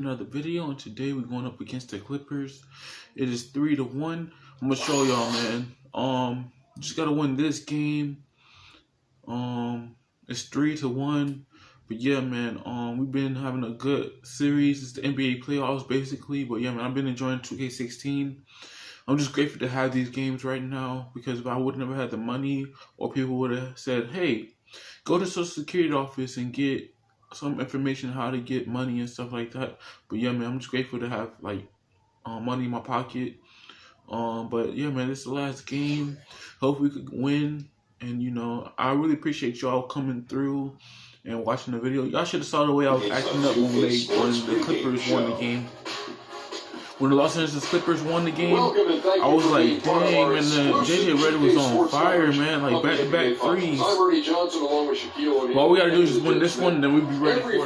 Another video, and today we're going up against the Clippers. It is 3-1. I'm gonna show y'all, man. Just gotta win this game. It's 3-1. But yeah, man. We've been having a good series. It's the NBA playoffs basically. But yeah, man, I've been enjoying 2K16. I'm just grateful to have these games right now, because if I would never had the money, or people would have said, "Hey, go to Social Security office and get some information how to get money and stuff like that." But yeah, man, I'm just grateful to have money in my pocket. But yeah, man, this is the last game. Hope we could win. And I really appreciate y'all coming through and watching the video. Y'all should have saw the way I was acting up when the Clippers won the game. When the Los Angeles Clippers won the game, I was like, dang, man, JJ Redick was on fire, man, like back-to-back threes. All we gotta do is just win this one, and then we'll be ready for the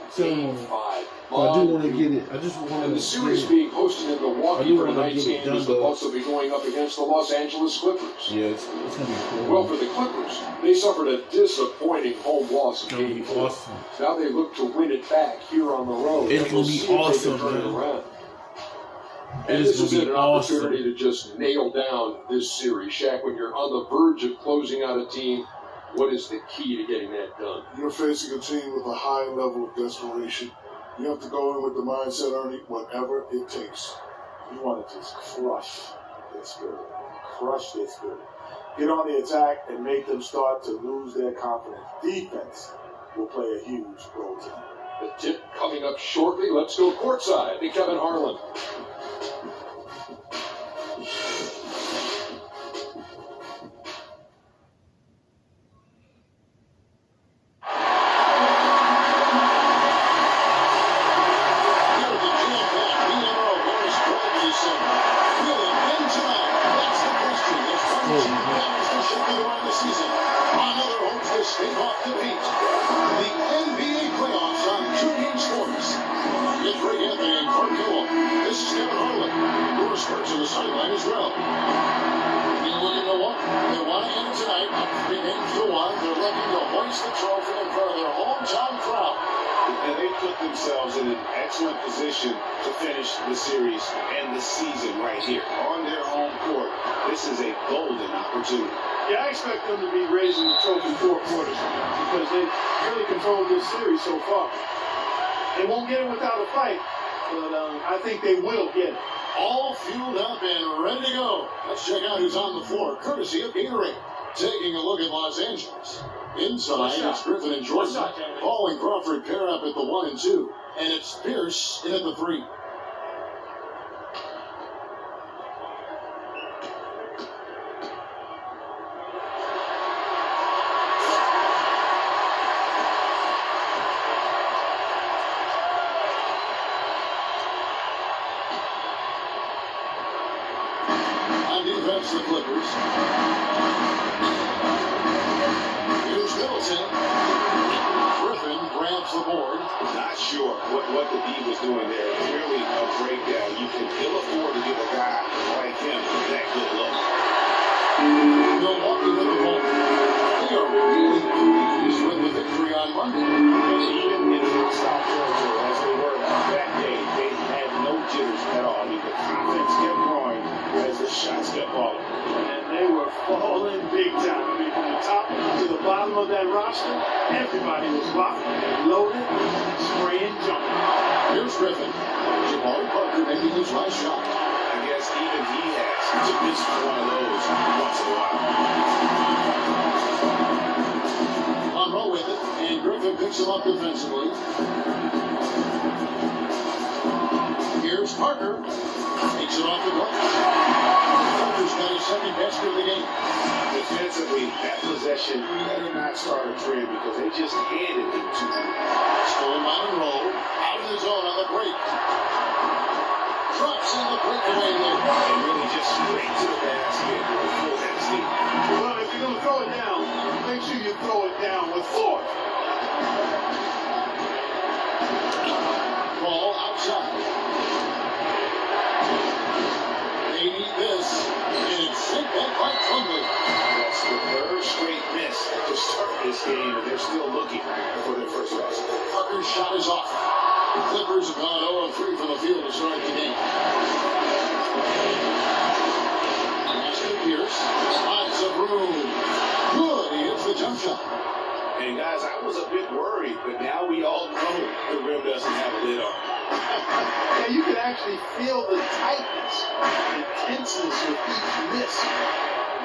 ceremony. I do want to get it. I just want to. The series being hosted in Milwaukee for tonight's game is also be going up against the Los Angeles Clippers. Yeah, it's gonna be cool. Well, for the Clippers, they suffered a disappointing home loss in Game 4. Awesome. Now they look to win it back here on the road. It's gonna be awesome, man. And this is an opportunity to just nail down this series. Shaq, when you're on the verge of closing out a team, what is the key to getting that done? You're facing a team with a high level of desperation. You have to go in with the mindset, Ernie, whatever it takes. You want to just crush their spirit. Crush their spirit. Get on the attack and make them start to lose their confidence. Defense will play a huge role tonight. The tip coming up shortly. Let's go courtside to Kevin Harlan. Themselves in an excellent position to finish the series and the season right here on their home court. This is a golden opportunity. Yeah, I expect them to be raising the trophy 4 quarters because they really controlled this series so far. They won't get it without a fight, but I think they will get it. All fueled up and ready to go. Let's check out who's on the floor, courtesy of Gatorade. Taking a look at Los Angeles. Inside, it's Griffin and Jordan. Paul and Crawford pair up at the 1 and 2. And it's Pierce in at the 3. On defense, the Clippers. Middleton. Griffin grabs the board. Not sure what the D was doing there. Clearly a breakdown. You can ill afford to give a guy like him that good look. Milwaukee with the ball. They are really pleased with the victory on Monday. And even in hostile territory as they were that day, they had no jitters at all. I mean, the confidence kept growing as the shots kept falling. And they were falling big time. I mean, from the top to the bottom of that roster, everybody was locked, loaded, spraying, jumping. Here's Griffin. Jabari Parker making his last shot. I guess even he has to miss one of those once in a while. Monroe with it, and Griffin picks him up defensively. Here's Parker. Takes it off the glass. Parker's got his second basket of the game. Defensively, that possession better not start a trend because they just handed him to him. Stolen by Monroe. Out of the zone on the break. Drops in the breakaway look. And really just straight to the basket with a full head of steam. Well, if you're going to throw it down, make sure you throw it down with force. Ball outside. They need this. And it's sent back by Plumlee. That's the third straight miss to start this game, and they're still looking for their first loss. Parker's shot is off. The Clippers have gone 0-3 from the field to start the game. Master Pierce, lots of room. Good, he hits the jump shot. And guys, I was a bit worried, but now we all know the rim doesn't have a lid on it. Yeah, you can actually feel the tightness, the tenseness with each miss.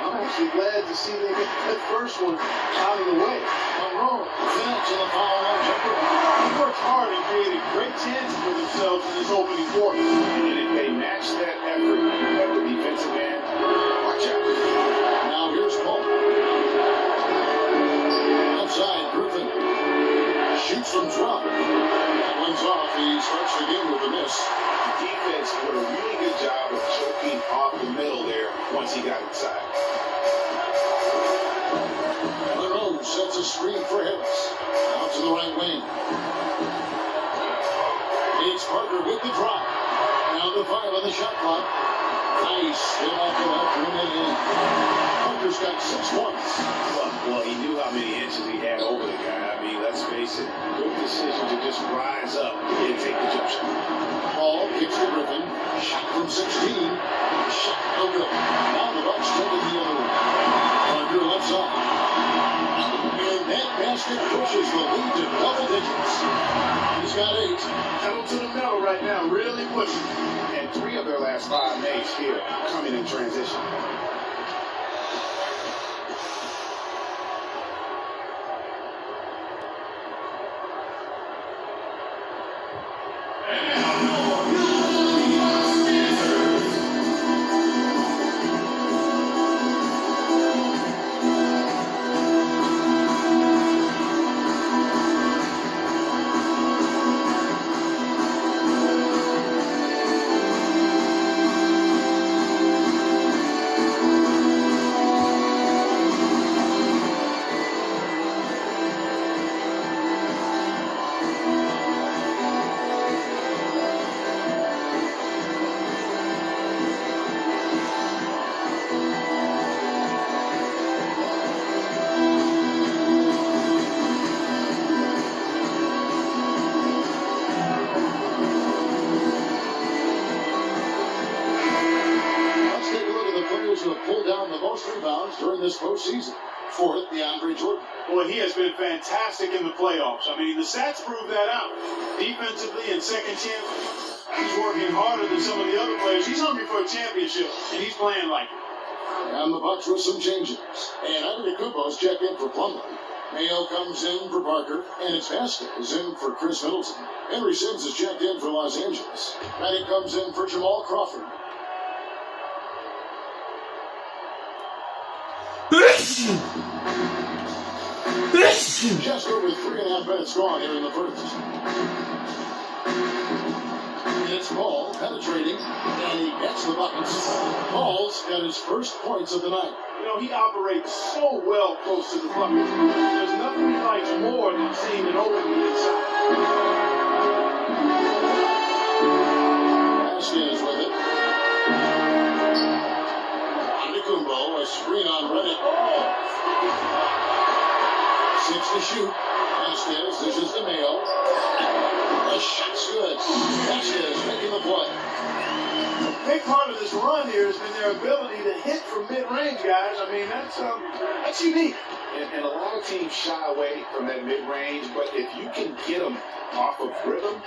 I'm actually glad to see they get that first one out of the way. Monroe, Phoenix in the foul line jumper. He worked hard and created great chances for themselves in this opening quarter. And if they match that effort of the defensive end, watch out. Now here's Paul. Outside, Griffin. Shoots from drop. That one's off. He starts the game with a miss. The defense did a really good job of choking off the middle there once he got inside. Monroe sets a screen for Harris. Out to the right wing. It's Parker with the drop. Down to 5 on the shot clock. Nice. Still off the left. In. Parker's got 6 points. Well, he knew how many inches he had over the guy. I mean, let's face it, good decision to just rise up and take the jump shot. Paul kicks to Griffin. Shot from 16. Shot no good. Now the Bucks take it the other way. Parker left side. And that basket pushes the lead to double digits. He's got 8. Pedal to the metal right now, really pushing. And 3 of their last 5 makes here coming in transition. During this postseason. 4th, DeAndre Jordan. Boy, he has been fantastic in the playoffs. I mean, the stats prove that out. Defensively and second chance, he's working harder than some of the other players. He's hungry for a championship, and he's playing like it. And the Bucks with some changes. And Antetokounmpo's checked in for Plumlee. Mayo comes in for Parker, and it's Vasquez in for Chris Middleton. Henry Sims is checked in for Los Angeles. Redick comes in for Jamal Crawford. Just over 3.5 minutes gone here in the first. It's Paul penetrating, and he gets the buckets. Paul's got his first points of the night. You know, he operates so well close to the bucket. There's nothing he likes more than seeing it open inside. Vasquez with it. Antetokounmpo, a screen on Redick. 6 to shoot. Vasquez dishes to Mayo. The shot's good. Vasquez making the play. A big part of this run here has been their ability to hit from mid-range, guys. I mean, that's unique. And a lot of teams shy away from that mid-range, but if you can get them off of rhythm,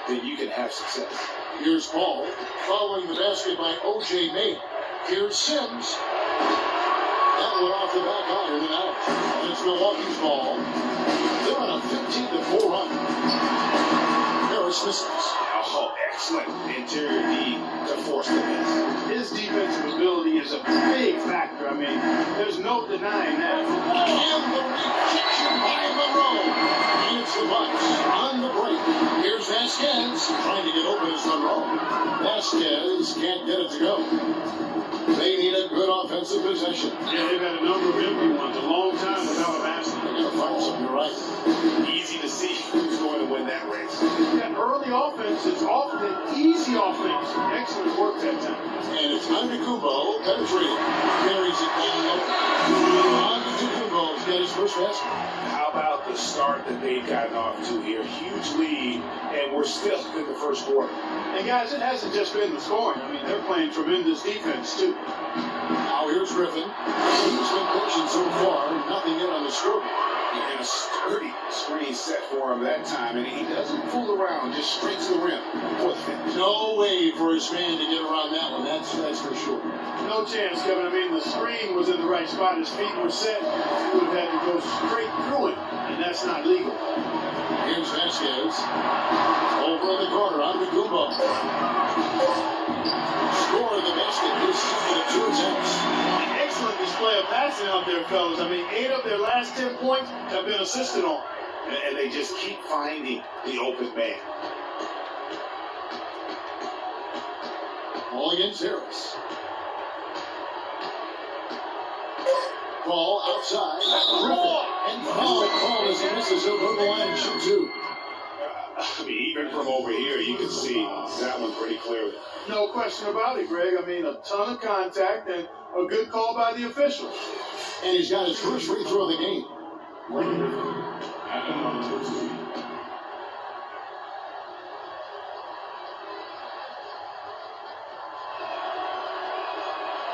then you can have success. Here's Paul following the basket by O.J. Mayo. Here's Sims. That one off the back iron and out. And it's Milwaukee's ball. They're on a 15-4 run. Harris misses. Oh, excellent interior D to force the miss. His defensive ability is a big factor. I mean, there's no denying that. And the rejection by Monroe. And it's the Bucks on the break. Here's Vasquez trying to get open as Monroe. Vasquez can't get it to go. They need a good offensive possession. Yeah, they've had a number of empty ones, a long time without a basket. They're going to find something, you're right. Easy to see who's going to win that race. That early offense is often an easy offense. Excellent work that time. And it's Antetokounmpo penetrating. Carries it down low. Antetokounmpo He's got his first basket. How about the start that they've gotten off to here? Huge lead, and we're still in the first quarter. And guys, it hasn't just been the scoring. I mean, they're playing tremendous defense too. Now here's Griffin. He's been patient so far. Nothing yet on the scoreboard. And a sturdy screen set for him that time, and he doesn't fool around, just straight to the rim for the finish. No way for his man to get around that one. That's for sure. No chance, Kevin. I mean, the screen was in the right spot. His feet were set. He would have had to go straight through it, and that's not legal. Here's Vasquez. Over in the corner, on the Kumbo. Score in the basket. His second of 2 attempts. Excellent display of passing out there, fellas. I mean, 8 of their last 10 points have been assisted on. And they just keep finding the open man. Ball against Harris. Ball outside. Griffin. And foul call as he misses. He'll go to the line and shoot 2. I mean, even from over here, you can see that one pretty clearly. No question about it, Greg. I mean, a ton of contact and a good call by the official. And he's got his first free throw of the game.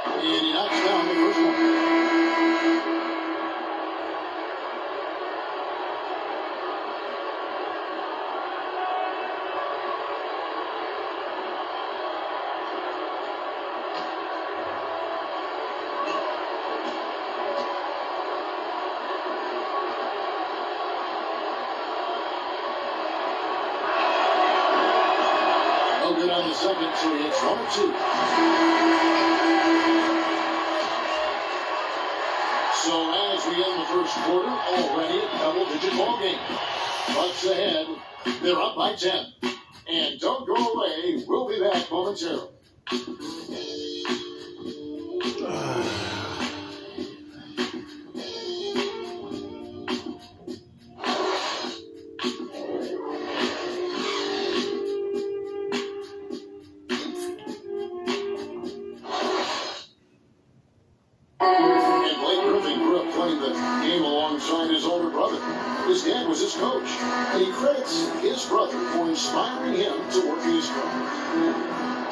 And he knocks down the first one. Good on the second three. It's 1 or 2. So as we end the first quarter, already a double-digit ball game. Bucks ahead. They're up by 10. And don't go away. We'll be back momentarily. His dad was his coach, and he credits his brother for inspiring him to work his craft.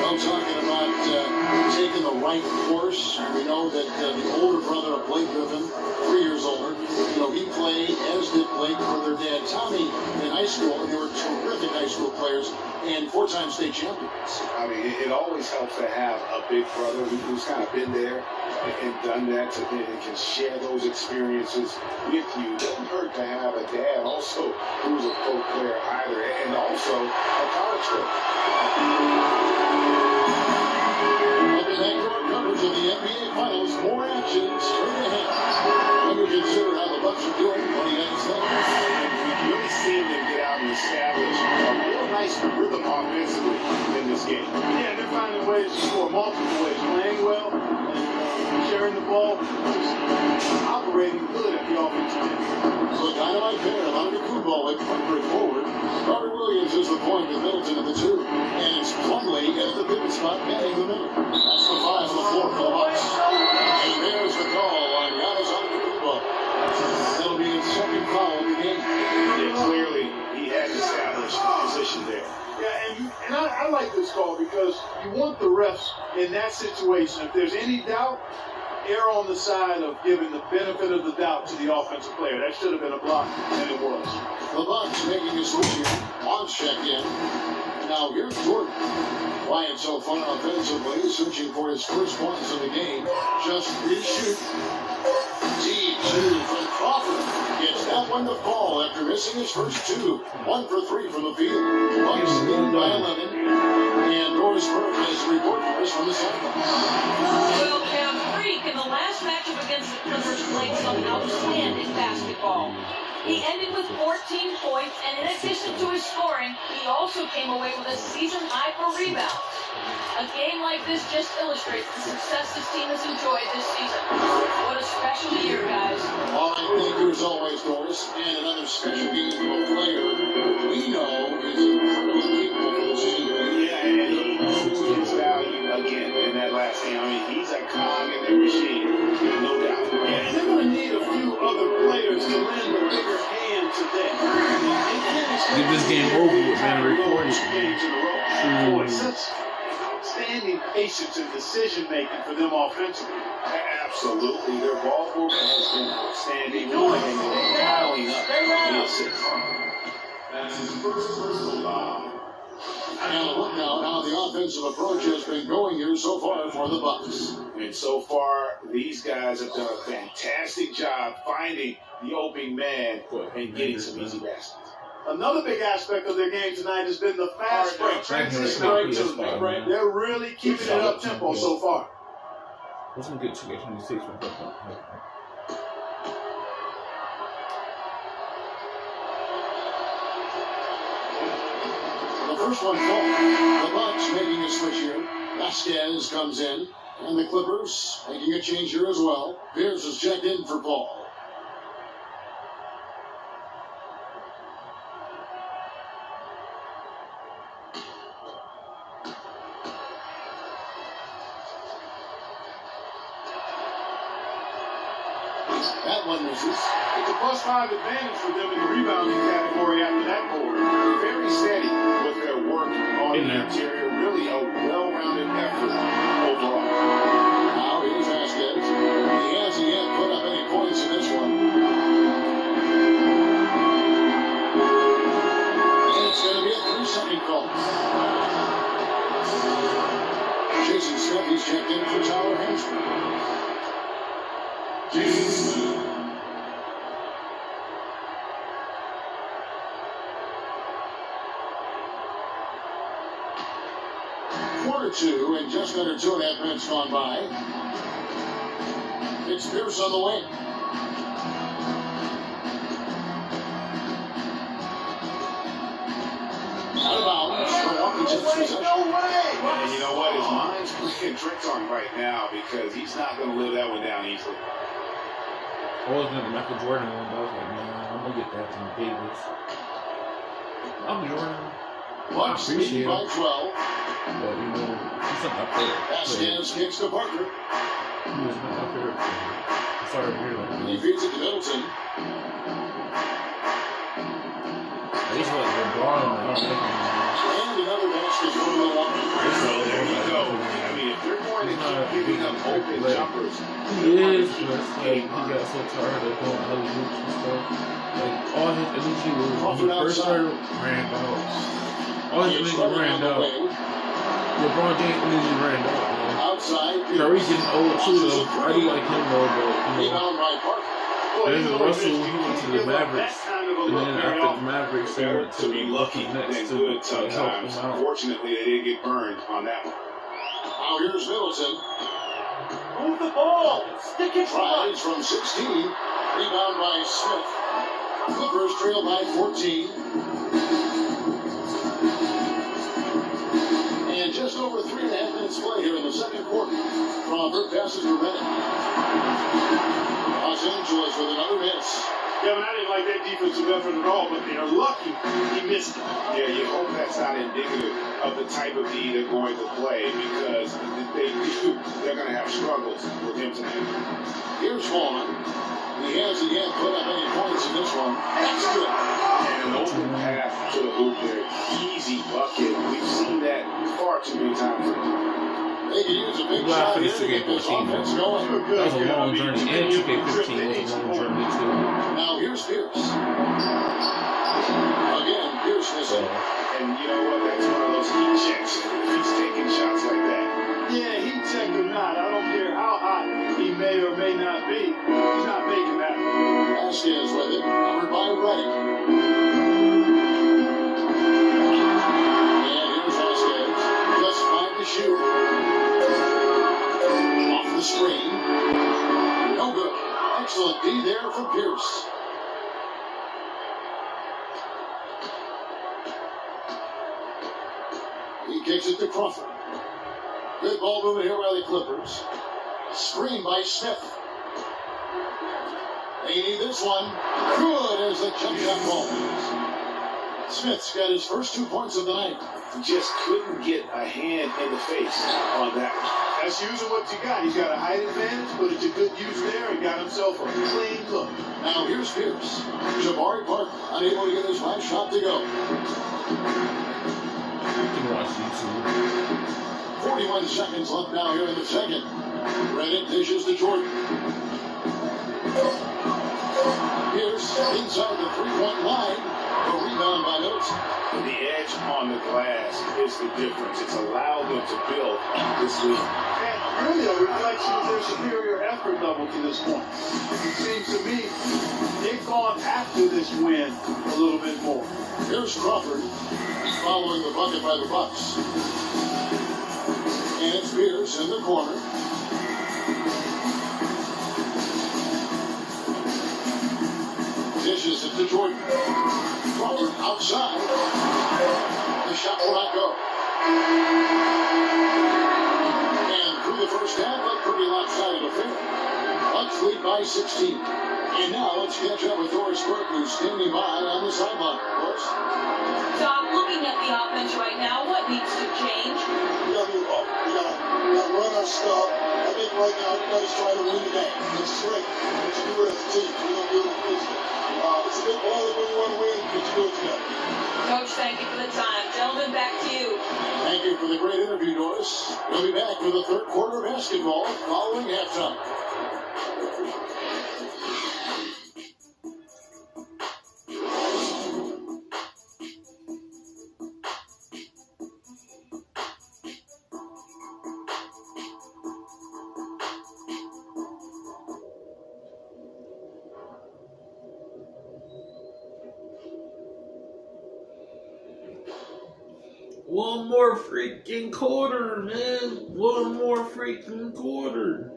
I'm talking about taking the right course. We know that the older brother of Blake Griffin, 3 years older, he played, as did Blake, for their dad Tommy in high school, and they were terrific high school players and 4-time state champions. I mean, it always helps to have a big brother who's kind of been there and done that and can share those experiences with you. It doesn't hurt to have a dad also who's a pro player either, and also a college coach. Welcome back to our coverage of the NBA Finals. More action straight ahead. When you consider how the Bucks are doing, what do you guys think? We've really seen them get out and establish a real nice rhythm offensively in this game. Yeah, they're finding ways to score multiple ways, playing well, and sharing the ball, just operating good at the offensive end. So a dynamite pair of Antetokounmpo with Plumlee forward. Carter Williams is the point with Middleton at the 2. And it's Plumlee at the pivot spot, manning the middle. That's the 5 on the floor for the Bucks. And there's the call on Giannis Antetokounmpo. That'll be his second foul of the game. Yeah, clearly, he had established position there. Yeah, and I like this call because you want the refs in that situation. If there's any doubt, err on the side of giving the benefit of the doubt to the offensive player. That should have been a block, and it was. The Bucks making a switch here. On check-in. Now here's Jordan. Quiet so far offensively, searching for his first points of the game. Just reshoot. Deep 2 from Crawford. Gets that one to fall after missing his first 2. 1 for 3 from the field. Bucks lead by 11. And Doris Burke has a report for us from the sideline. Well, Cam Freak in the last matchup against the Clippers played some outstanding basketball. He ended with 14 points, and in addition to his scoring, he also came away with a season high for rebounds. A game like this just illustrates the success this team has enjoyed this season. What a special year, guys. All right, thank you as always, Doris. And another special game from a player we know is incredibly capable for this team. Yeah, and he proved his value again in that last game. man recorded. 2 games in a row. Boy, such outstanding patience and decision making for them offensively. Absolutely. Their ball movement has been outstanding. And they're piling up the assists. That's his first personal foul. And look now how the offensive approach has been going here so far for the Bucks. And so far, these guys have done a fantastic job finding the open man and getting some easy baskets. Another big aspect of their game tonight has been the fast break transition. They're really keeping it up tempo so far. What's gonna get 2K26? The first one called. The Bucks making a switch here. Vasquez comes in. And the Clippers making a change here as well. Pierce is checked in for Paul. That one misses. It's a +5 advantage for them in the rebounding category after that board. Very steady with their work on the interior. Really a well-rounded effort overall. Now here's Vasquez. He hasn't yet put up any points in this one. And it's going to be a 3-second call. Jason Smith, he's checked in for Tyler Hansford. Jason Smith. Quarter 2, and just under 2.5 minutes gone by. It's Pierce on the wing. Out of bounds. Milwaukee takes possession. And you know what? His mind's playing tricks on him right now because he's not going to live that one down easily. I was looking at the Michael Jordan one, but I was like, nah, I'm gonna get that from Davis. I'm Jordan. Bucks leading by 12. But, you know, he's not up there. Vasquez kicks to Parker. He was not up there. Sorry, He feeds it to Middleton. At least what LeBron and And another basket for Milwaukee. So there you go. I mean, if they're going to keep giving up open jumpers, he is, but it's like he got so tired of going other groups and stuff. Like all his energy was when he first started ran out. All his energy ran out. LeBron James energy ran out. Outside. Curry getting old too though. I do like him though, but you know. Rebound by Parker. And then Russell, he went to the Mavericks. And then after the Mavericks, he went to be lucky next and to good help sometimes. him out. Fortunately, they didn't get burned on that one. Now here's Middleton. Move the ball. Stick it Tries from 16. Rebound by Smith. Clippers trail by 14. And just over 3.5 minutes play here in the second quarter. Crawford passes to Redick. Los Angeles with another miss. Kevin, I didn't like that defensive effort at all, but they're lucky he missed it. Yeah, you hope that's not indicative of the type of D they're going to play because they're going to have struggles with him tonight. Here's Vaughn. He hasn't yet put up any points in this one. That's good. And an open path to the hoop there. Easy bucket. We've seen that far too many times. They can use a big Glad shot for here this to get this 2K14, offense going. That was a long journey. And 2K15 was a long journey too. Now here's Pierce. Again, Pierce missing. And you know what? That's one of those heat checks. If he's taking shots like that. Yeah, he checked or not. I don't care how hot he may or may not be. He's not making that one. Vasquez with it, covered by Redick. And here's Vasquez. Just 5 to shoot. Off the screen. No good. Excellent D there for Pierce. He kicks it to Crawford. Good ball movement here by the Clippers. Screen by Smith. They need this one. Good as the jump shot ball. Smith's got his first 2 points of the night. Just couldn't get a hand in the face on that. That's using what you got. He's got a height advantage, put it to good use there, and got himself a clean look. Now here's Here's Pierce. Jabari Parker unable to get his last shot to go. You can watch YouTube. 41 seconds left now here in the second. Redick dishes to Jordan. Pierce inside the three-point line. A rebound by Middleton. The edge on the glass is the difference. It's allowed them to build this lead. And really a reflection of their superior effort level to this point. It seems to me they've gone after this win a little bit more. Here's Crawford following the bucket by the Bucks. And it's Pierce in the corner. Dishes it to Jordan. Crawford outside. The shot will not go. And through the first half, a pretty lopsided affair. Bucks lead by 16. And now let's catch up with Doris Burke, who's standing by on the sideline. Doris? Doc, looking at the offense right now, what needs to change? We gotta run our stuff. I think right now everybody's trying to win the game. It's great. But you do it as a team. We don't do it individually. It's a bit harder when you want to win, but you do it together. Coach, thank you for the time. Gentlemen, back to you. Thank you for the great interview, Doris. We'll be back for the third quarter basketball following halftime. One more freaking quarter, man. One more freaking quarter.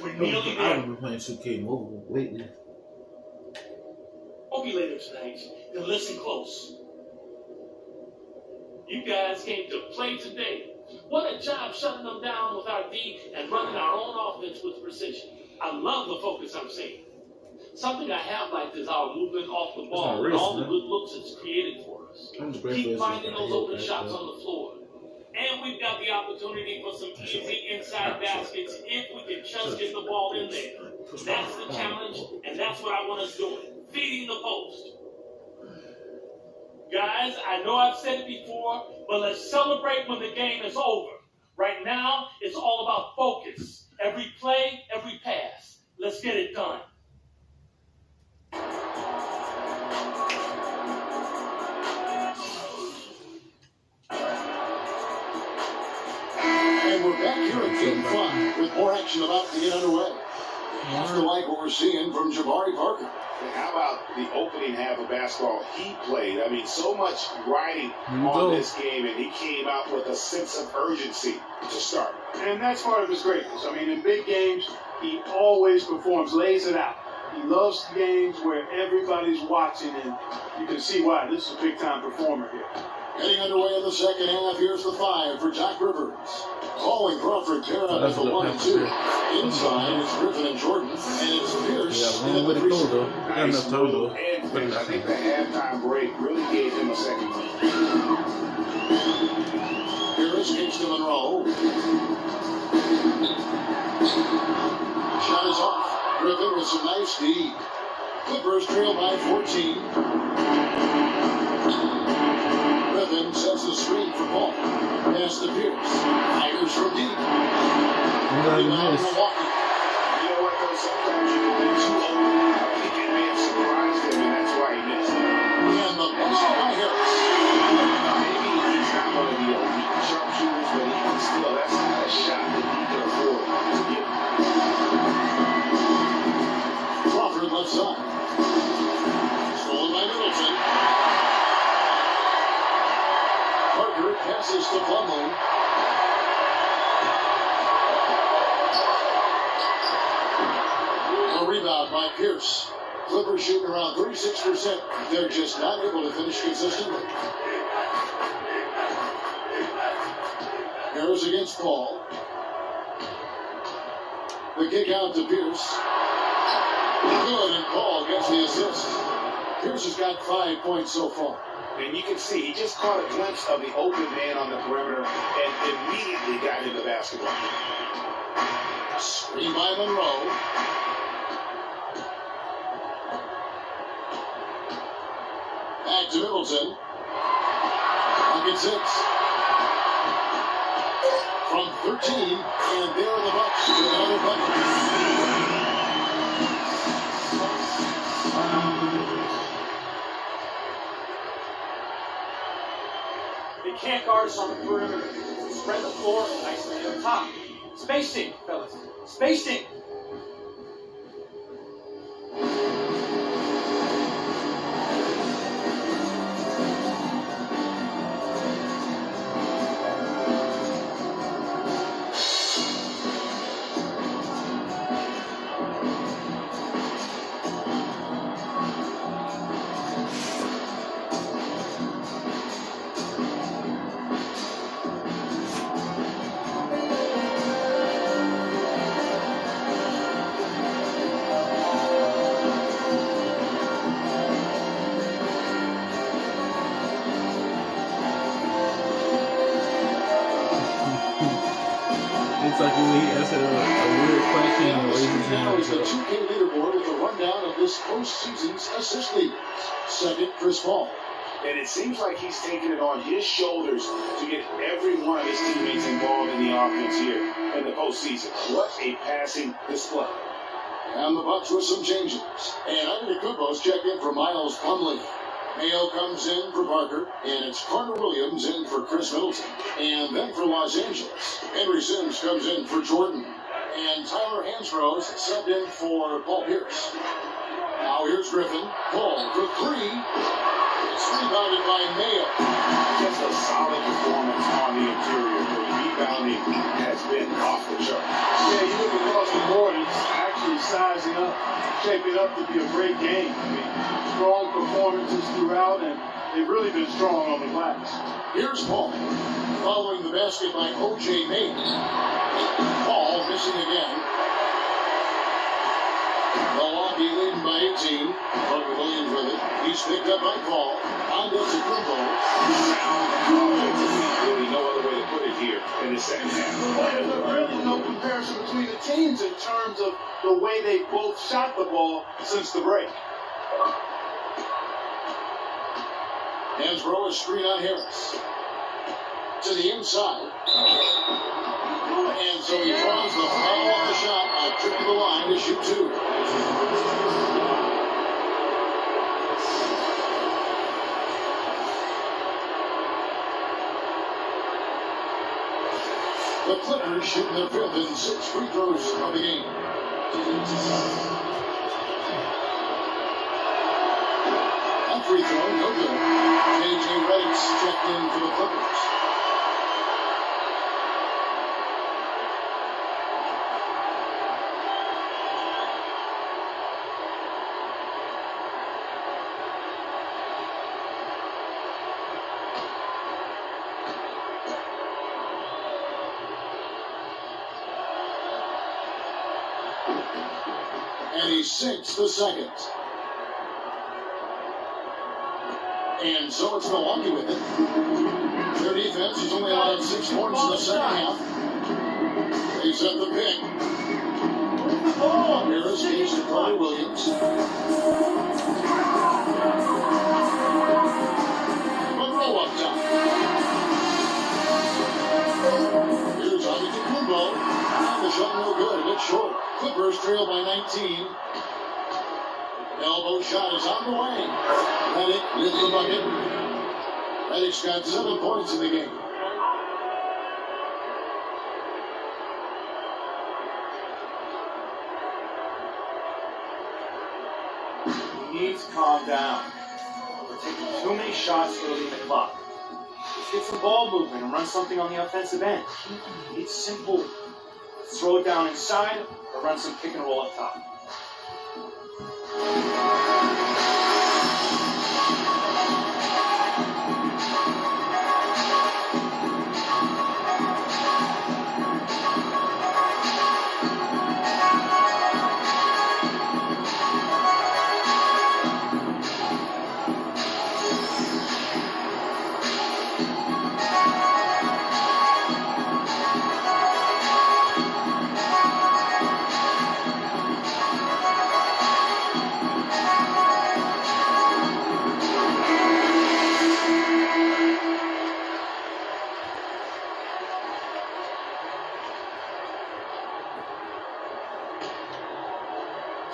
We're nearly I've there. been playing 2K Mobile lately. We'll be later tonight. Then listen close. You guys came to play today. What a job shutting them down with our D and running our own offense with precision. I love the focus I'm seeing. Something I have liked is our movement off the ball and all the good looks it's created for us. Keep finding those open shots on the floor. And we've got the opportunity for some easy inside baskets if we can just get the ball in there. That's the challenge, and that's what I want us doing. Feeding the post. Guys, I know I've said it before, but let's celebrate when the game is over. Right now, it's all about focus. Every play, every pass. Let's get it done. And we're back here at Game 5 with more action about to get underway. Have to like what we're seeing from Jabari Parker. And how about the opening half of basketball he played? I mean, so much riding on this game, and he came out with a sense of urgency to start. And that's part of his greatness. I mean, in big games, he always performs, lays it out. He loves games where everybody's watching, and you can see why. This is a big-time performer here. Getting underway in the second half, here's the 5 for Jack Rivers. Calling Crawford pair up at the 1 and 2. Inside, it's Griffin and Jordan, and it's Pierce in the 3. Nice move and finish. I think the halftime break really gave him a second team. Pierce kicks to Monroe. Shot is off. Griffin with some nice D. Clippers trail by 14. Griffin sets the screen for Paul. Pass to Pierce. Fires from deep. Rebound Milwaukee. You know what, though? Sometimes you can be too open. I think it may have surprised him, and that's why he missed. And the basket by Harris. Maybe he's not one of the elite sharpshooters, but even still, that's not a shot that he can afford to get. Crawford left side. Stolen by Middleton. Parker passes to Plumlee. A rebound by Pierce. Clippers shooting around 36%. They're just not able to finish consistently. Harris against Paul. The kick out to Pierce. Good, and Paul gets the assist. Pierce has got 5 points so far. And you can see, he just caught a glimpse of the open man on the perimeter and immediately got him the basketball. Screen by Monroe. Back to Middleton. Pocket 6. From 13, and there are the Bucks with another bucket. They can't guard us on the perimeter. So spread the floor nicely up top. Spacing, fellas. Spacing. Looks like he answered a weird question and raised his Now hand. is the 2K leaderboard with a rundown of this postseason's assist leaders. Second, Chris Paul. And it seems like he's taking it on his shoulders to get every one of his teammates involved in the offense here in the postseason. What a passing display. And the Bucks with some changes. And Antetokounmpo's check in for Miles Plumlee. Mayo comes in for Parker, and it's Carter Williams in for Chris Middleton. And then for Los Angeles, Henry Sims comes in for Jordan. And Tyler Hansbrough subbed in for Paul Pierce. Now here's Griffin. Paul for 3. It's rebounded by Mayo. Just a solid performance on the interior. The rebounding has been off the chart. Yeah, you look across the board, it's actually sizing up, shaping up to be a great game. I mean, strong performances throughout, and they've really been strong on the glass. Here's Paul. Following the basket by O.J. Mayo. Paul missing again. Milwaukee leading by 18. Parker Williams with it. He's picked up by Paul. On to Kumbo. Really no other way to put it here in the second half. Well, there's really no comparison between the teams in terms of the way they both shot the ball since the break. Hansbrough, a screen on Harris. To the inside. And so he draws the foul on the shot. A trip to the line to shoot 2. The Clippers shooting their 5th and 6th free throws of the game. That free throw, no good. J.J. Redick's checked in for the Clippers. And he sinks the second. And so it's Milwaukee with it. Their defense has only allowed 6 points in the second half. They set the pick. Harris gives to Carter Williams. Monroe up top. Here's Antetokounmpo. The shot no good. It's short. Clippers trail by 19. Elbow shot is on the way. Redick with the bucket. Redick's got 7 points in the game. We need to calm down. We're taking too many shots early in the clock. Let's get some ball movement and run something on the offensive end. It's simple. Throw it down inside or run some pick and roll up top.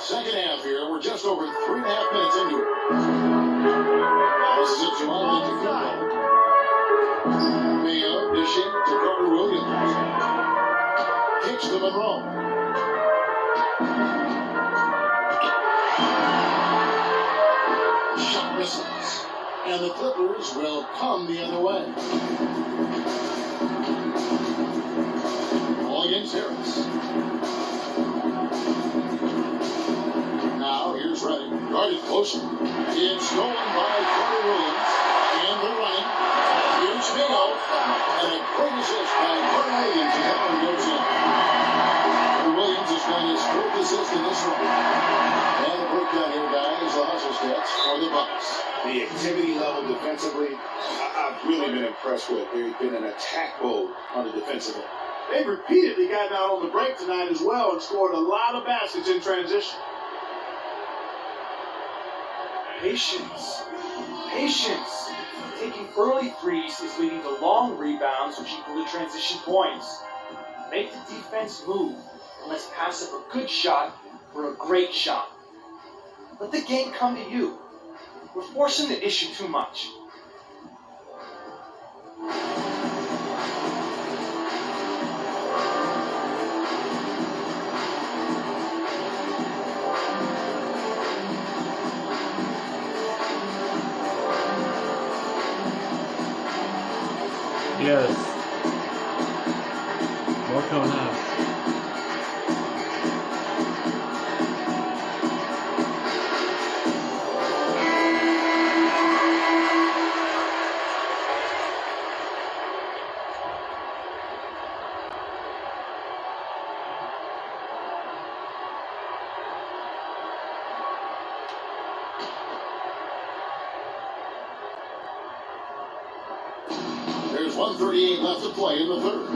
Second half here. We're just over 3.5 minutes into it. This is a two-on field goal. Mayo dishing to Carter Williams. Kicks to Monroe. Shot misses. And the Clippers will come the other way. Ball against Harris. Now here's Redding. Guarded closely. It's stolen by Carter Williams. And they're running. Here's Mayo. And a great assist by Carter Williams. And that one goes in. Carter Williams has got his fourth assist in this one. And the breakdown here, guys, the hustle stats for the Bucks. The activity level defensively, I've really been impressed with. There's been an attack mode on the defensive end. They've repeatedly gotten out on the break tonight as well and scored a lot of baskets in transition. Patience. Patience. Taking early threes is leading to long rebounds, which equal to transition points. Make the defense move, and let's pass up a good shot for a great shot. Let the game come to you. We're forcing the issue too much. Yes. More coming out. There's 1:38 left to play in the third.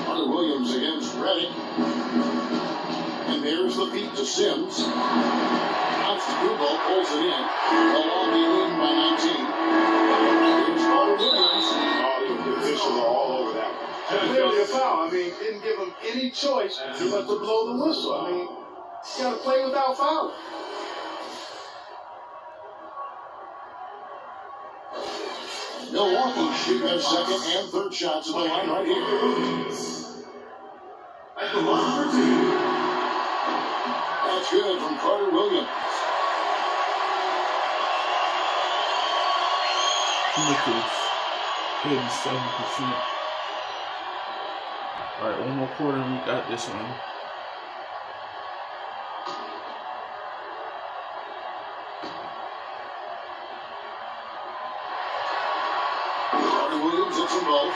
Carter Williams against Redding. And there's the feed to Sims. Bounce to Kubo, pulls it in. Milwaukee leading by 19. Here's Carter Williams. The officials are all over that one. And clearly a foul. I mean, didn't give him any choice but to blow the whistle. I mean, he's got to play without fouling. Milwaukee shoot their second and third shots at the line right here. At the line for two. That's good from Carter Williams. Look at this. 87%. Alright, one more quarter and we got this one. Carter Williams hits them both.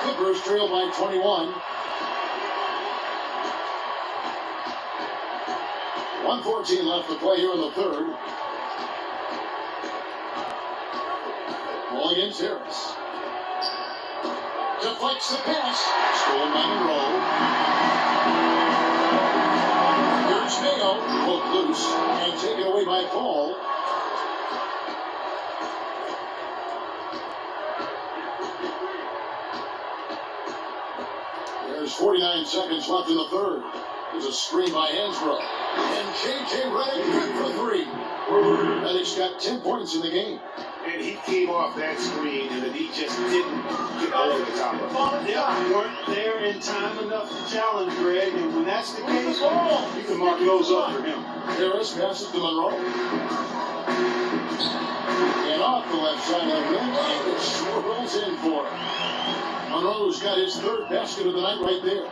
Clippers trail by 21. 1:14 left to play here in the third. Ball against Harris. Deflects the pass. Stolen by Monroe. Here's Mayo. Poked loose and taken away by Paul. There's 49 seconds left in the third. There's a screen by Hansbrough. And J.J. Redick good for three. Redick's got 10 points in the game. And he came off that screen, and then he just didn't get over the top of it. Yeah, weren't there in time enough to challenge Greg, and when that's the case, you can mark those up for him. Harris passes to Monroe. And off the left side of the rim, and it swirls in for him. Monroe's got his third basket of the night right there.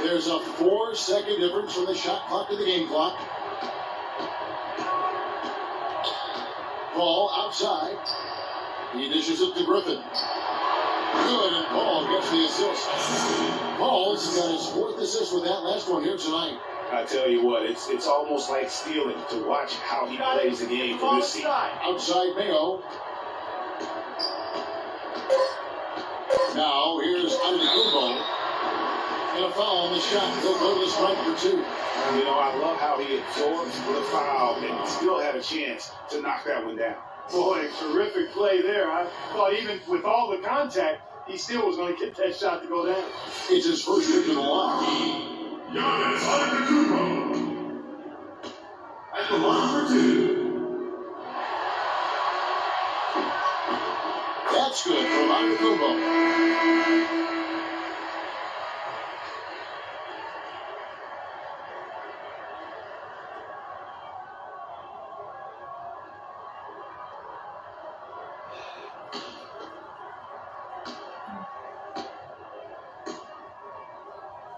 There's a 4-second difference from the shot clock to the game clock. Ball outside. He dishes it to Griffin. Good, and Paul gets the assist. Paul's got his fourth assist with that last one here tonight. I tell you what, it's almost like stealing to watch how he plays the game for this team. Outside Mayo. Now here's Antetokounmpo. And a foul on the shot. He'll go to the strike for two. You know, I love how he absorbs the foul and still had a chance to knock that one down. Boy, terrific play there. I thought even with all the contact, he still was going to get that shot to go down. It's his first trip to the line. Giannis Antetokounmpo. At the line for 2. That's good from Antetokounmpo.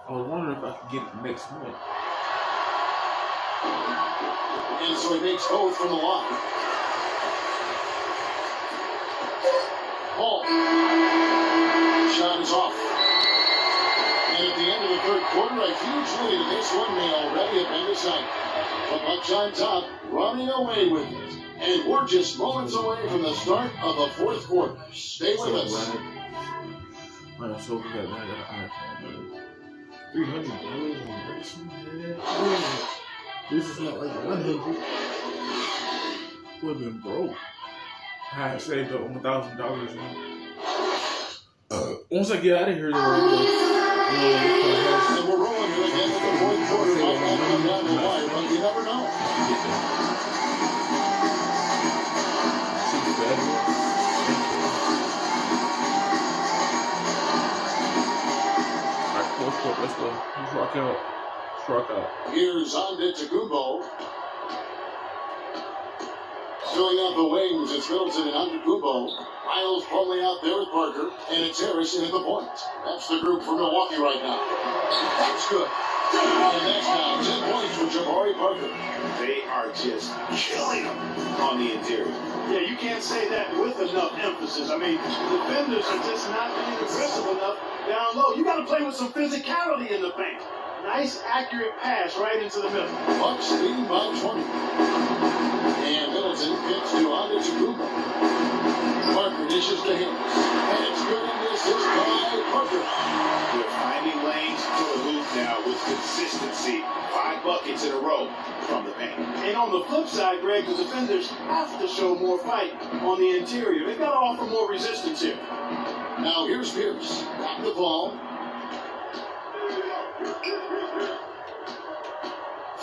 I was wondering if I could get it next month. And so he makes both from the line. Paul. Shot is off. And at the end of the third quarter, a huge lead. And this one may already have been decided. The Bucks on top, running away with it. And we're just moments away from the start of the fourth quarter. Stay with us. I'm so glad I got an iPhone. $300. This is not like 100. Would have been broke. I had saved up $1,000. Once I get out of here, though, and we're rolling here again with the fourth quarter. Might not come down the wire, but you never know. Let's go. Let's rock out. Let's rock out. Here's Antetokounmpo. Filling out the wings, it's Middleton and Antetokounmpo. Miles probably out there with Parker, and it's Harrison at the point. That's the group for Milwaukee right now. That's good. And that's now 10 points for Jabari Parker. They are just killing them on the interior. Yeah, you can't say that with enough emphasis. I mean, defenders are just not being aggressive enough down low. You got to play with some physicality in the paint. Nice, accurate pass right into the middle. Bucks leading by 20. And Middleton pitch to Antetokounmpo. Parker dishes to him. And it's good in the assist by Parker. They're finding lanes to the hoop now with consistency. 5 buckets in a row from the paint. And on the flip side, Greg, the defenders have to show more fight on the interior. They've got to offer more resistance here. Now here's Pierce. Got the ball.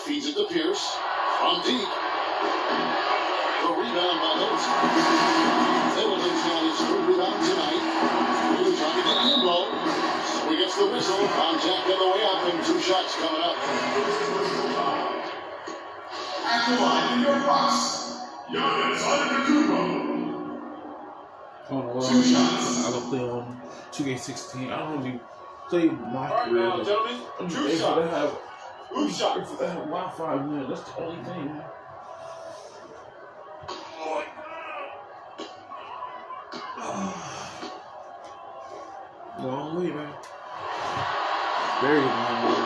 Feeds it to Pierce. From deep. The rebound by Middleton. Middleton's got his third rebound tonight. Here's Antetokounmpo. So he gets the whistle. Contact on the way up and 2 shots coming up. At the line, New York Bucks. Giannis Antetokounmpo. 2 shots. I don't play on 2K16. I don't really play my All right, career. now, gentlemen, I'm 2 grateful shots. to have. 2 shots. Grateful to have Wi-Fi, man. That's the only thing. Long way, man. Very long way.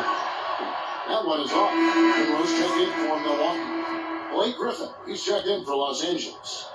That one is off. And Rose checked in for Milwaukee. Blake Griffin, he's checked in for Los Angeles.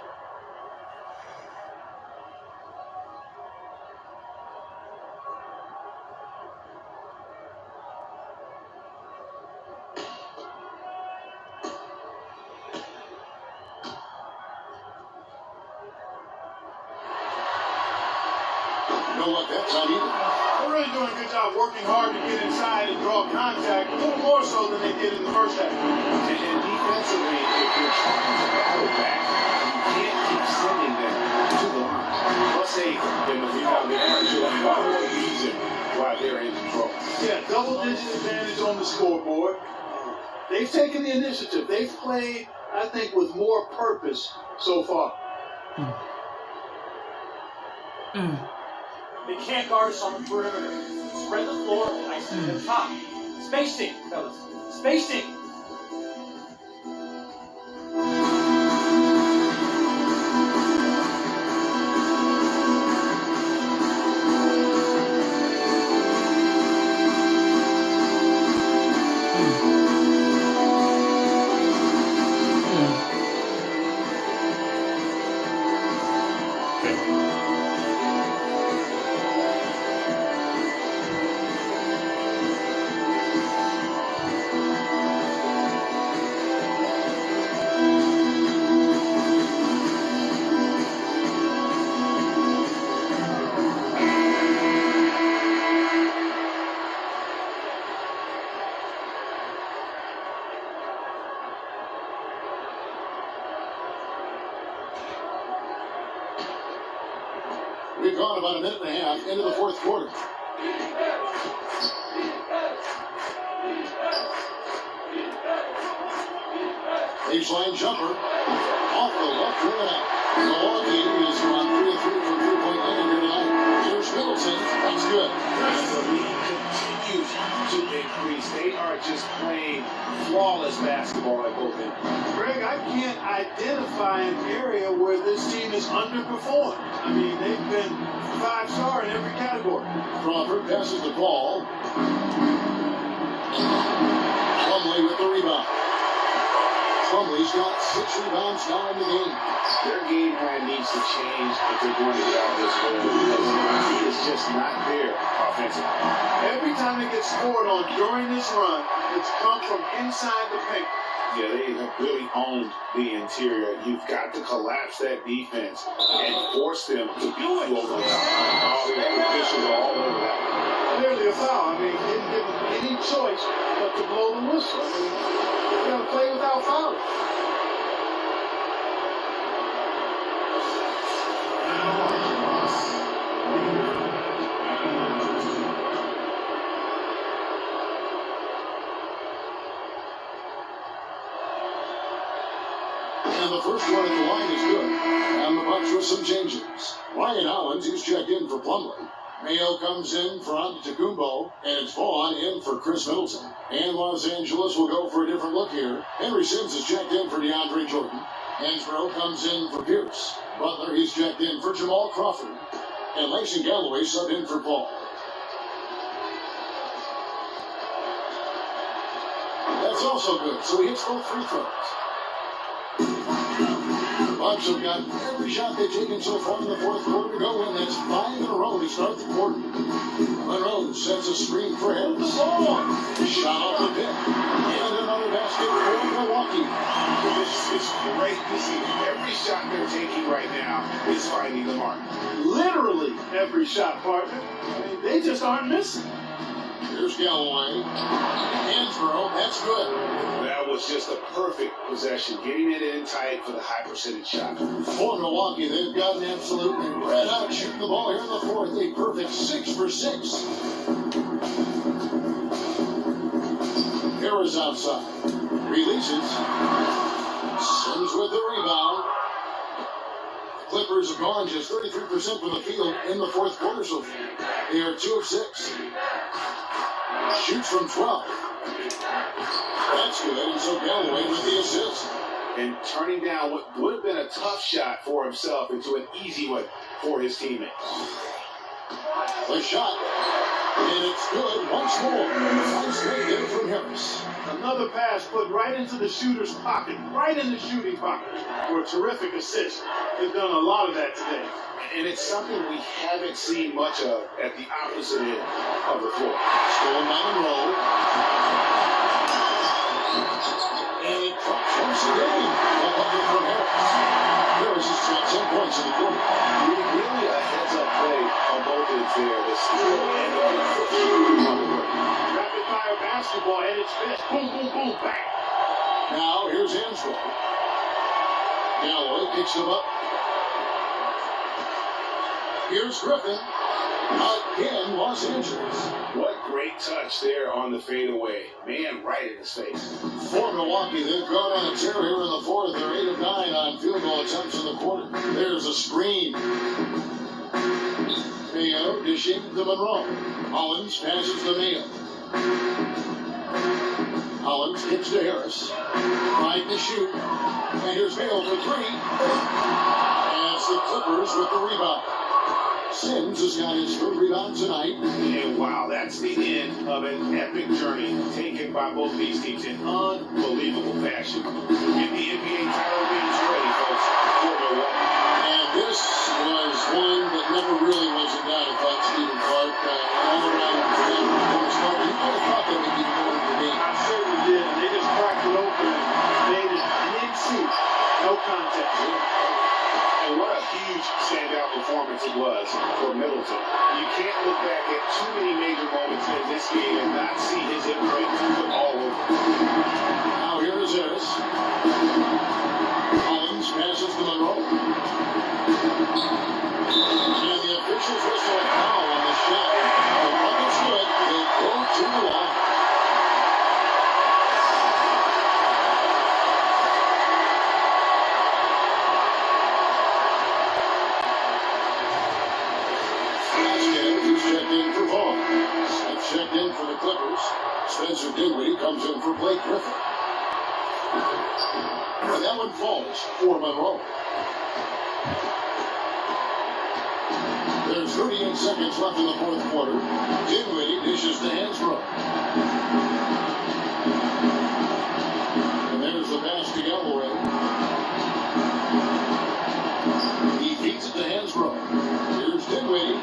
No luck that time either. They're really doing a good job working hard to get inside and draw contact, a little more so than they did in the first half. And defensively, if you're trying to battle back, you can't keep sending them to the line. Plus 8 in the rebound differential. And one more reason why they're in control. Yeah, double-digit advantage on the scoreboard. They've taken the initiative. They've played, I think, with more purpose so far. They can't guard us on the perimeter. Spread the floor nice to the top. Spacing, fellas. Spacing. We've gone about a minute and a half into the fourth quarter. Baseline jumper off the left rim and out. Milwaukee is on 3 of 3 from three-point land here tonight. Here's Middleton. That's good. And the lead continues to increase. They are just playing flawless basketball at both ends. Greg, I can't identify an area where this team has underperformed. I mean, they've been 5-star in every category. Crawford passes the ball. Plumlee with the rebound. Plumlee's got 6 rebounds now in the game. Their game plan needs to change if they're going to get out of this hole because he is just not there offensively. Every time they get scored on during this run, it's come from inside the paint. Yeah, they have really owned the interior. You've got to collapse that defense and force them to beat you over the top. All the officials are all over that. Clearly a foul. I mean, didn't give them any choice but to blow the whistle. I mean, you got to play without fouling. And the first one at the line is good. And the Bucks with some changes. Ryan Hollins, who's checked in for Plumlee. Mayo comes in for Antetokounmpo, and it's Vaughn in for Chris Middleton. And Los Angeles will go for a different look here. Henry Sims is checked in for DeAndre Jordan. Hansbrough comes in for Pierce. Butler, he's checked in for Jamal Crawford. And Langston Galloway subbed in for Paul. That's also good, so he hits both free throws. The Bucks have got every shot they've taken so far in the fourth quarter to go in. That's 5 in a row to start the quarter. Monroe sets a screen for him. The ball. Shot off the pin. And another basket for Milwaukee. It's great to see. Every shot they're taking right now is finding the mark. Literally every shot, partner. I mean, they just aren't missing. Here's Galloway. Hansbrough, that's good. That was just a perfect possession, getting it in tight for the high percentage shot. For Milwaukee, they've gotten absolutely red out shooting the ball here in the fourth. A perfect 6 for 6. Harris outside. Releases. Sims with the rebound. Clippers have gone just 33% from the field in the fourth quarter so far. They are 2 of 6. Shoots from 12. That's good, and so Galloway with the assist. And turning down what would have been a tough shot for himself into an easy one for his teammates. The shot, and it's good once more. Nice play there from Harris. Another pass put right into the shooter's pocket, right in the shooting pocket for a terrific assist. They've done a lot of that today. And it's something we haven't seen much of at the opposite end of the floor. Stolen by Monroe. And it comes the game. A bucket from Harris. Harris has got 10 points in the quarter. Really a heads-up play on both ends there. The steal and the Rapid-fire basketball at its best. Boom, boom, boom, bang. Now here's Hansbrough. Galloway picks him up. Here's Griffin. Again, Los Angeles. What great touch there on the fadeaway. Man, right in his face. For Milwaukee, they've gone on a tear here in the fourth. They're 8 of 9 on field goal attempts in the quarter. There's a screen. Mayo dishing to Monroe. Hollins passes to Mayo. Hollins kicks to Harris. Trying to shoot. And here's Mayo for 3. And it's the Clippers with the rebound. Sims has got his third rebound tonight. And wow, that's the end of an epic journey taken by both these teams in unbelievable fashion. Get the NBA title games ready, folks, for Milwaukee. And this was one that never really was a doubt about Stephen Clark. All around the performance level, you could have thought that would be more than the game. I certainly did. And they just cracked it open and made it DNC. No contest. And what a huge standout performance it was for Middleton. You can't look back at too many major moments in this game and not see his imprint all over. Now here is Harris. Hollins passes to Monroe. And the Spencer Dinwiddie comes in for Blake Griffin. And that one falls for Monroe. There's 38 seconds left in the fourth quarter. Dinwiddie dishes to Hansbrough. And there's the pass to Galloway. He feeds it to Hansbrough. Here's Dinwiddie.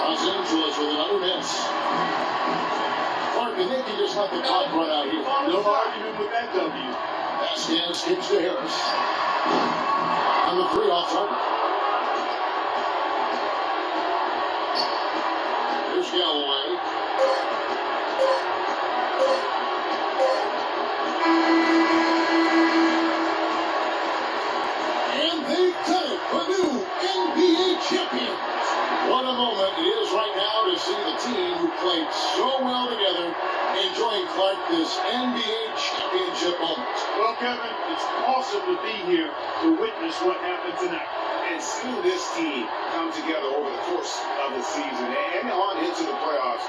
Los Angeles with another miss. Clark, and they can just let the clock run out here. No argument with that W. Pascal skips to Harris. On the 3 off target. Here's Galloway. And they've done it for new NBA champions. What a moment it is right now to see the team who played so well together enjoying, Clark, this NBA championship moment. Well, Kevin, it's awesome to be here to witness what happened tonight. And seeing this team come together over the course of the season and on into the playoffs,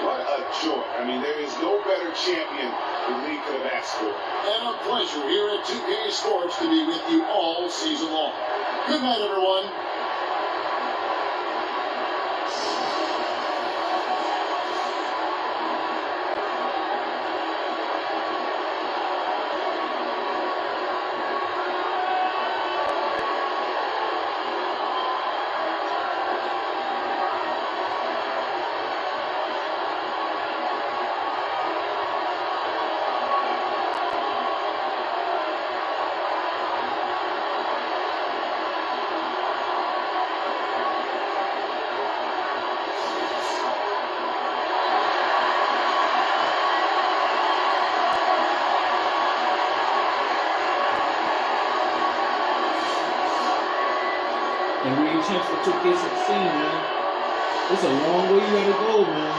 what a joy. I mean, there is no better champion the league could have asked for. And a pleasure here at 2K Sports to be with you all season long. Good night, everyone. And we get a chance for 2K16, man. It's a long way you gotta go, man.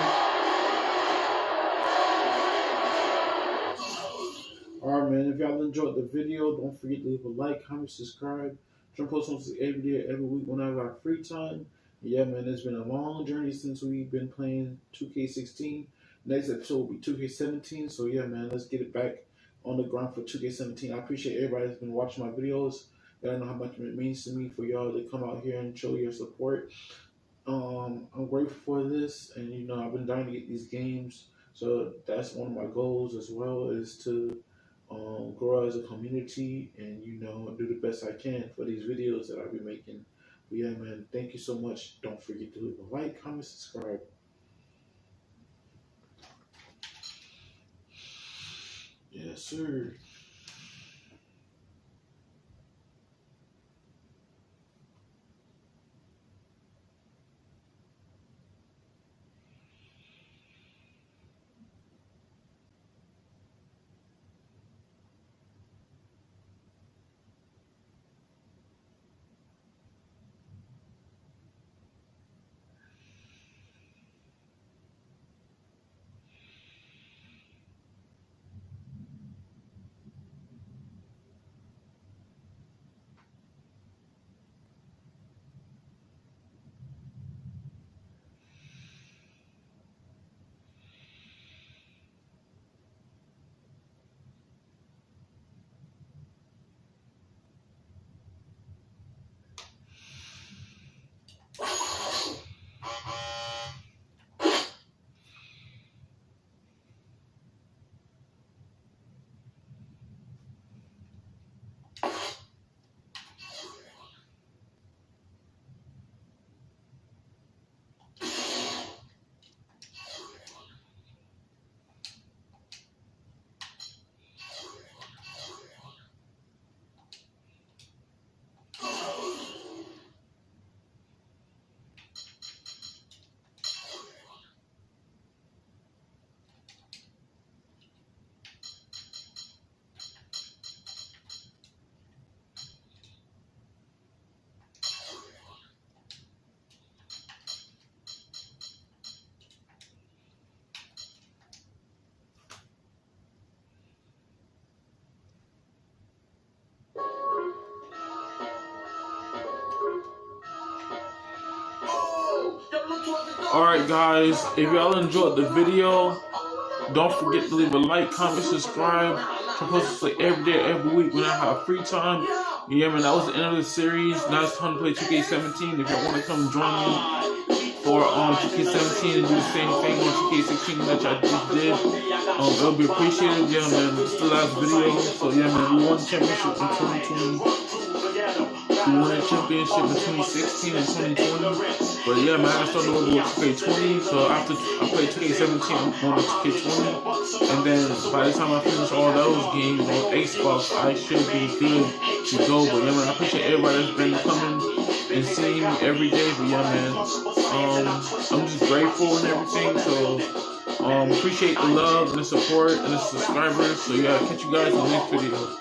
Alright, man. If y'all enjoyed the video, don't forget to leave a like, comment, subscribe. Try to post on every day, every week whenever I have free time. Yeah, man, it's been a long journey since we've been playing 2K16. Next episode will be 2K17. So, yeah, man, let's get it back on the ground for 2K17. I appreciate everybody that's been watching my videos. Y'all know how much it means to me for y'all to come out here and show your support. I'm grateful for this, and you know I've been dying to get these games, so that's one of my goals as well, is to grow as a community and you know do the best I can for these videos that I'll be making. But yeah, man, thank you so much. Don't forget to leave a like, comment, subscribe. Yes, sir. Alright guys, if y'all enjoyed the video, Don't forget to leave a like, comment, subscribe. I post this like every day, every week when I have free time. Yeah, man, that was the end of the series. Now it's time to play 2K17. If y'all want to come join me for 2K17 and do the same thing on 2K16 that I just did, it'll be appreciated. Yeah, man, it's the last video. So yeah, man, we won the championship in 2020. We won that championship in 2016 and 2020. But yeah, man, I started over with 2K20. So after I played 2K17, I'm going to 2K20. And then by the time I finish all those games on Xbox, I should be good to go. But yeah, man, I appreciate everybody that's been coming and seeing me every day. But yeah, man, I'm just grateful and everything. So appreciate the love and the support and the subscribers. So yeah, I'll catch you guys in the next video.